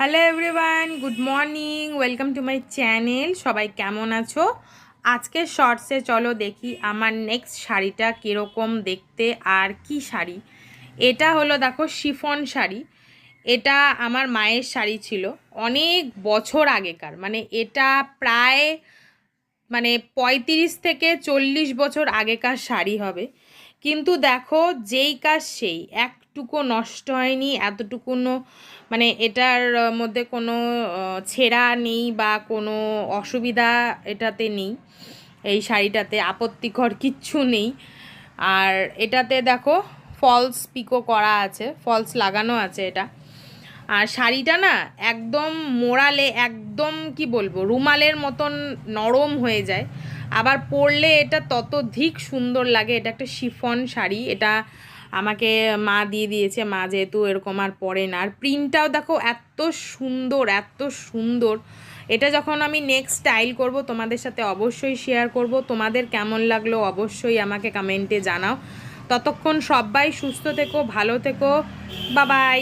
Hello everyone, good morning, welcome to my channel. সবাই কেমন আছো? আজকের শর্টসে চলো দেখি আমার নেক্সট শাড়িটা কীরকম দেখতে আর কি শাড়ি। এটা হলো দেখো শিফন শাড়ি। এটা আমার মায়ের শাড়ি ছিল অনেক বছর আগেকার, মানে এটা প্রায় 35 থেকে 40 বছর আগেকার শাড়ি হবে। কিন্তু দেখো যেই কাজ সেই, একটুকু নষ্ট হয়নি, এতটুকুনো এটার মধ্যে কোনো ছেঁড়া নেই বা কোনো অসুবিধা এটাতে নেই, এই শাড়িটাতে আপত্তিকর কিচ্ছু নেই। আর এটাতে দেখো ফলস পিকো করা আছে, ফলস লাগানো আছে এটা। আর শাড়িটা না একদম মোড়ালে একদম কি বলবো রুমালের মতন নরম হয়ে যায়, আবার পরলে এটা ততোধিক সুন্দর লাগে। এটা একটা শিফন শাড়ি, এটা আমাকে মা দিয়ে দিয়েছে, মা যেহেতু এরকম আর পরে না। আর প্রিন্টটাও দেখো এত সুন্দর এত সুন্দর। এটা যখন আমি নেক্সট স্টাইল করব তোমাদের সাথে অবশ্যই শেয়ার করব। তোমাদের কেমন লাগলো অবশ্যই আমাকে কমেন্টে জানাও। ততক্ষণ সবাই সুস্থ থেকো, ভালো থেকো, বাই বাই।